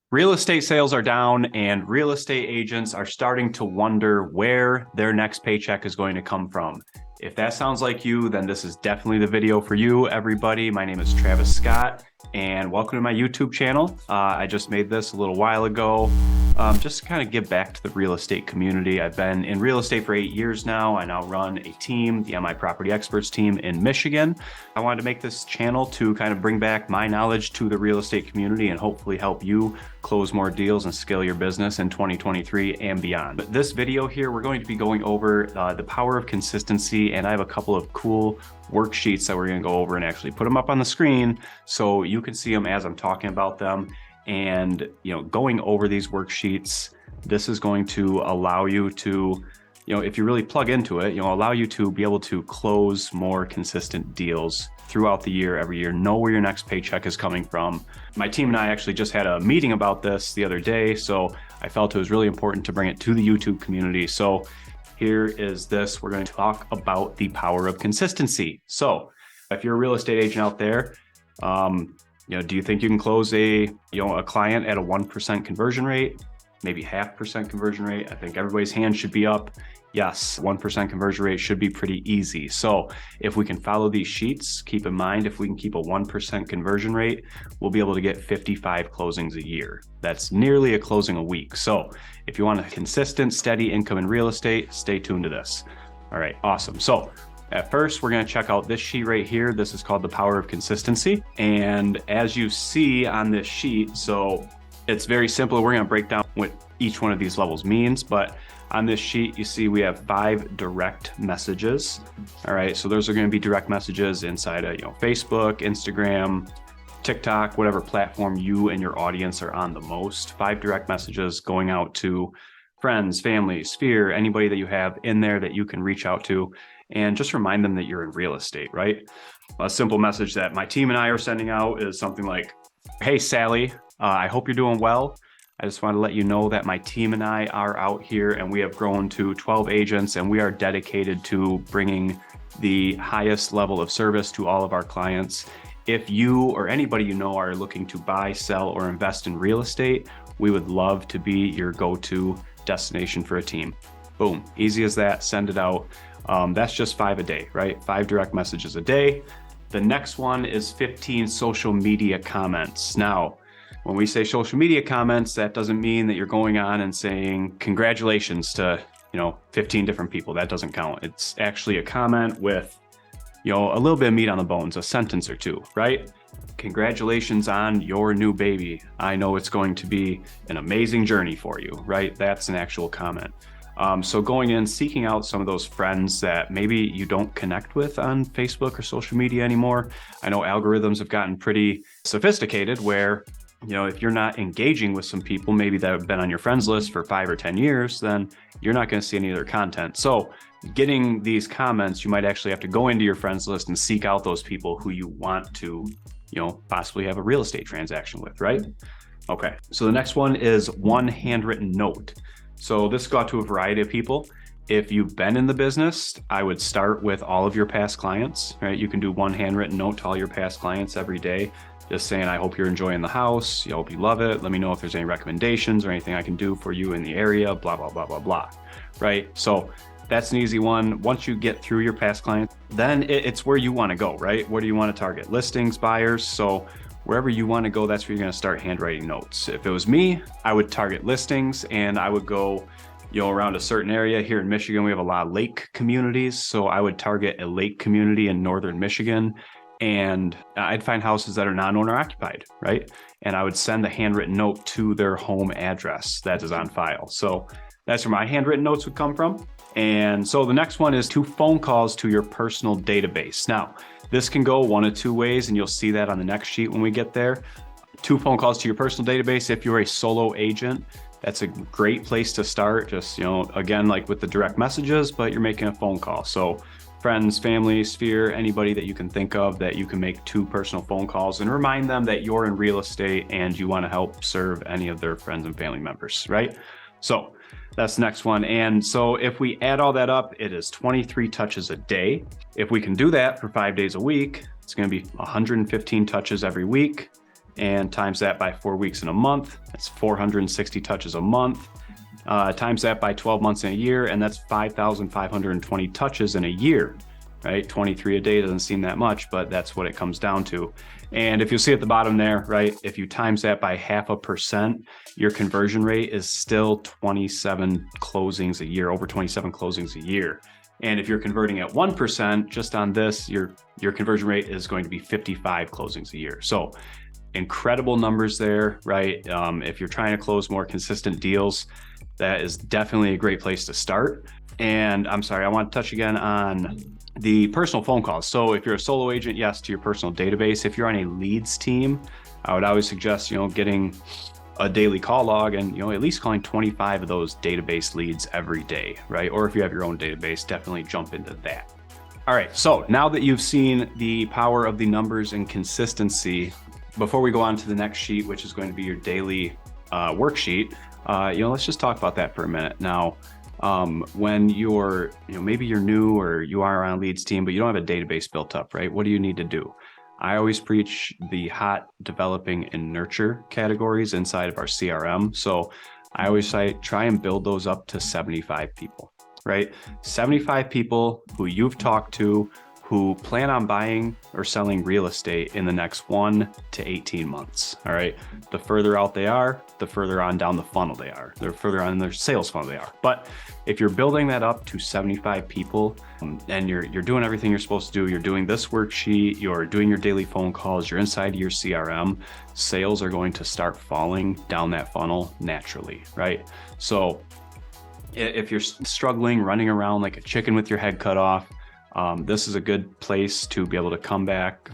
Real estate sales are down, and real estate agents are starting to wonder where their next paycheck is going to come from. If that sounds like you, then this is definitely the video for you, everybody. My name is Travis Scott, and welcome to my YouTube channel. I just made this a little while ago, just to kind of give back to the real estate community. I've been in real estate for 8 years now. I now run a team, the MI Property Experts team in Michigan. I wanted to make this channel to kind of bring back my knowledge to the real estate community and hopefully help you close more deals and scale your business in 2023 and beyond. But this video here, we're going to be going over the power of consistency, and I have a couple of cool worksheets that we're going to go over and actually put them up on the screen so you can see them as I'm talking about them. And going over these worksheets, this is going to allow you to, if you really plug into it, allow you to be able to close more consistent deals throughout the year, every year, know where your next paycheck is coming from. My team and I actually just had a meeting about this the other day, so I felt it was really important to bring it to the YouTube community. So here is this. We're going to talk about the power of consistency. So if you're a real estate agent out there, do you think you can close a client at a 1% conversion rate, maybe 0.5% conversion rate? I think everybody's hand should be up. Yes, 1% conversion rate should be pretty easy. So if we can follow these sheets, keep in mind, if we can keep a 1% conversion rate, we'll be able to get 55 closings a year. That's nearly a closing a week. So if you want a consistent, steady income in real estate, stay tuned to this. All right, awesome. So at first, we're going to check out this sheet right here. This is called the power of consistency. And as you see on this sheet, so it's very simple. We're going to break down what each one of these levels means. But on this sheet, you see we have 5 direct messages. All right, so those are going to be direct messages inside of Facebook, Instagram, TikTok, whatever platform you and your audience are on the most. 5 direct messages going out to friends, family, sphere, anybody that you have in there that you can reach out to. And just remind them that you're in real estate, right? A simple message that my team and I are sending out is something like, hey, Sally, I hope you're doing well. I just want to let you know that my team and I are out here and we have grown to 12 agents, and we are dedicated to bringing the highest level of service to all of our clients. If you or anybody you know are looking to buy, sell, or invest in real estate, we would love to be your go-to destination for a team. Boom, easy as that, send it out. That's just 5 a day, right? 5 direct messages a day. The next one is 15 social media comments. Now, when we say social media comments, that doesn't mean that you're going on and saying congratulations to, 15 different people. That doesn't count. It's actually a comment with, a little bit of meat on the bones, a sentence or two, right? Congratulations on your new baby. I know it's going to be an amazing journey for you, right? That's an actual comment. So going in, seeking out some of those friends that maybe you don't connect with on Facebook or social media anymore. I know algorithms have gotten pretty sophisticated where, if you're not engaging with some people, maybe that have been on your friends list for 5 or 10 years, then you're not going to see any of their content. So getting these comments, you might actually have to go into your friends list and seek out those people who you want to, possibly have a real estate transaction with, right? Okay. So the next one is one handwritten note. So this go out to a variety of people. If you've been in the business, I would start with all of your past clients, right? You can do one handwritten note to all your past clients every day, just saying, I hope you're enjoying the house. I hope you love it. Let me know if there's any recommendations or anything I can do for you in the area, blah, blah, blah, blah, blah, right? So that's an easy one. Once you get through your past clients, then it's where you want to go, right? Where do you want to target? Listings, buyers. So wherever you want to go, that's where you're going to start handwriting notes. If it was me, I would target listings and I would go, around a certain area. Here in Michigan, we have a lot of lake communities. So I would target a lake community in northern Michigan, and I'd find houses that are non-owner occupied, right? And I would send the handwritten note to their home address that is on file. So that's where my handwritten notes would come from. And so the next one is 2 phone calls to your personal database. Now, this can go one of 2 ways, and you'll see that on the next sheet when we get there. 2 phone calls to your personal database. If you're a solo agent, that's a great place to start. Just, again, like with the direct messages, but you're making a phone call. So friends, family, sphere, anybody that you can think of that you can make 2 personal phone calls and remind them that you're in real estate and you want to help serve any of their friends and family members, right? So that's the next one. And so if we add all that up, it is 23 touches a day. If we can do that for 5 days a week, it's going to be 115 touches every week. and times that by 4 weeks in a month, that's 460 touches a month. Times that by 12 months in a year, and that's 5,520 touches in a year, right? 23 a day doesn't seem that much, but that's what it comes down to. And if you see at the bottom there, right, if you times that by 0.5%, your conversion rate is still 27 closings a year, over 27 closings a year. And if you're converting at 1%, just on this, your conversion rate is going to be 55 closings a year. So incredible numbers there, right? If you're trying to close more consistent deals, that is definitely a great place to start. And I'm sorry, I want to touch again on the personal phone calls. So if you're a solo agent, yes, to your personal database. If you're on a leads team, I would always suggest, getting a daily call log and, at least calling 25 of those database leads every day, right? Or if you have your own database, definitely jump into that. All right, so now that you've seen the power of the numbers and consistency, before we go on to the next sheet, which is going to be your daily worksheet, let's just talk about that for a minute. Now, when you're, maybe you're new or you are on a leads team, but you don't have a database built up, right? What do you need to do? I always preach the hot, developing, and nurture categories inside of our CRM. So I always say, try and build those up to 75 people, right? 75 people who you've talked to, who plan on buying or selling real estate in the next 1 to 18 months. All right. The further out they are, the further on down the funnel they are. The further on in their sales funnel they are. But if you're building that up to 75 people and you're doing everything you're supposed to do, you're doing this worksheet, you're doing your daily phone calls, you're inside your CRM, sales are going to start falling down that funnel naturally, right? So if you're struggling, running around like a chicken with your head cut off, this is a good place to be able to come back,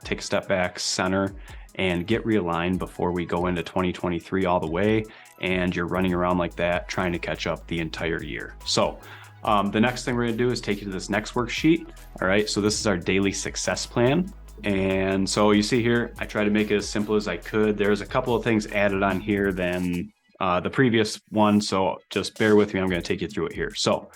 take a step back, center, and get realigned before we go into 2023 all the way. And you're running around like that, trying to catch up the entire year. So the next thing we're going to do is take you to this next worksheet. All right. So this is our daily success plan. And so you see here, I try to make it as simple as I could. There's a couple of things added on here than the previous one. So just bear with me. I'm going to take you through it here. So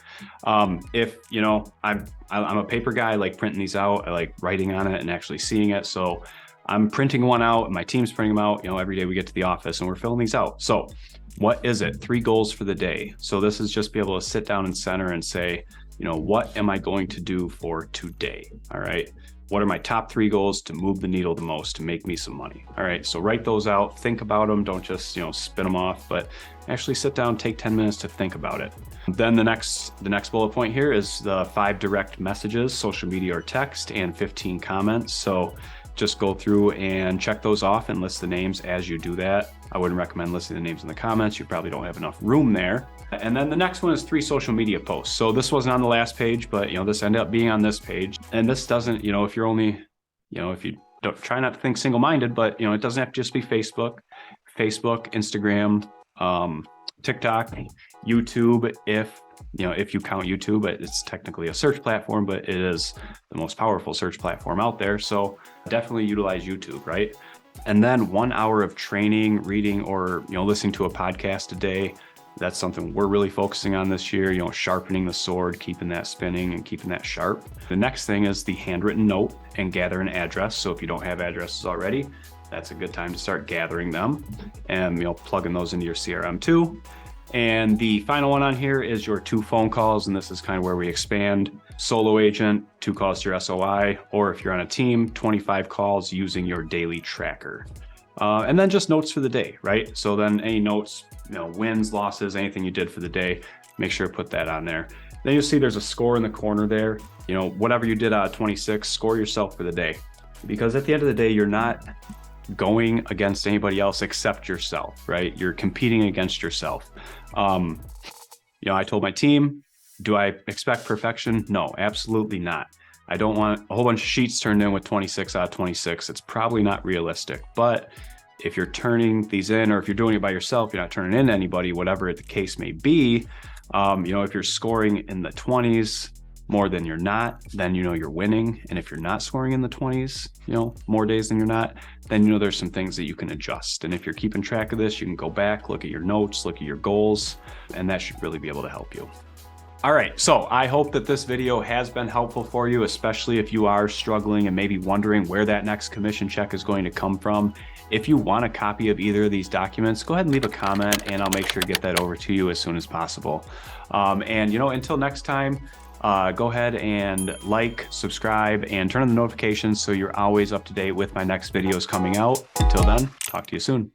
if, I'm a paper guy, I like printing these out. I like writing on it and actually seeing it. So I'm printing one out and my team's printing them out. Every day we get to the office and we're filling these out. So what is it? 3 goals for the day. So this is just be able to sit down and center and say, what am I going to do for today? All right. What are my top 3 goals to move the needle the most, to make me some money? All right, so write those out, think about them. Don't just, spin them off, but actually sit down, take 10 minutes to think about it. Then the next bullet point here is the 5 direct messages, social media or text, and 15 comments. So just go through and check those off and list the names as you do that. I wouldn't recommend listing the names in the comments. You probably don't have enough room there. And then the next one is 3 social media posts. So this wasn't on the last page, but this ended up being on this page. And this doesn't, if you're only, if you don't try not to think single-minded, but it doesn't have to just be Facebook, Instagram, TikTok, YouTube. If you count YouTube, it's technically a search platform, but it is the most powerful search platform out there. So definitely utilize YouTube, right? And then 1 hour of training, reading, or listening to a podcast a day. That's something we're really focusing on this year, sharpening the sword, keeping that spinning and keeping that sharp. The next thing is the handwritten note and gather an address. So if you don't have addresses already, that's a good time to start gathering them and plugging those into your CRM too. And the final one on here is your 2 phone calls. And this is kind of where we expand. Solo agent, 2 calls to your SOI, or if you're on a team, 25 calls using your daily tracker. And then just notes for the day, right? So then any notes, wins, losses, anything you did for the day, make sure to put that on there. Then you'll see there's a score in the corner there. Whatever you did out of 26, score yourself for the day. Because at the end of the day, you're not going against anybody else except yourself, right? You're competing against yourself. I told my team, do I expect perfection? No, absolutely not. I don't want a whole bunch of sheets turned in with 26 out of 26. It's probably not realistic. But if you're turning these in, or if you're doing it by yourself, you're not turning in anybody, whatever the case may be, if you're scoring in the 20s more than you're not, then you're winning. And if you're not scoring in the 20s, more days than you're not, then there's some things that you can adjust. And if you're keeping track of this, you can go back, look at your notes, look at your goals, and that should really be able to help you. All right, so I hope that this video has been helpful for you, especially if you are struggling and maybe wondering where that next commission check is going to come from. If you want a copy of either of these documents, go ahead and leave a comment and I'll make sure to get that over to you as soon as possible. And until next time, go ahead and like, subscribe, and turn on the notifications so you're always up to date with my next videos coming out. Until then, talk to you soon.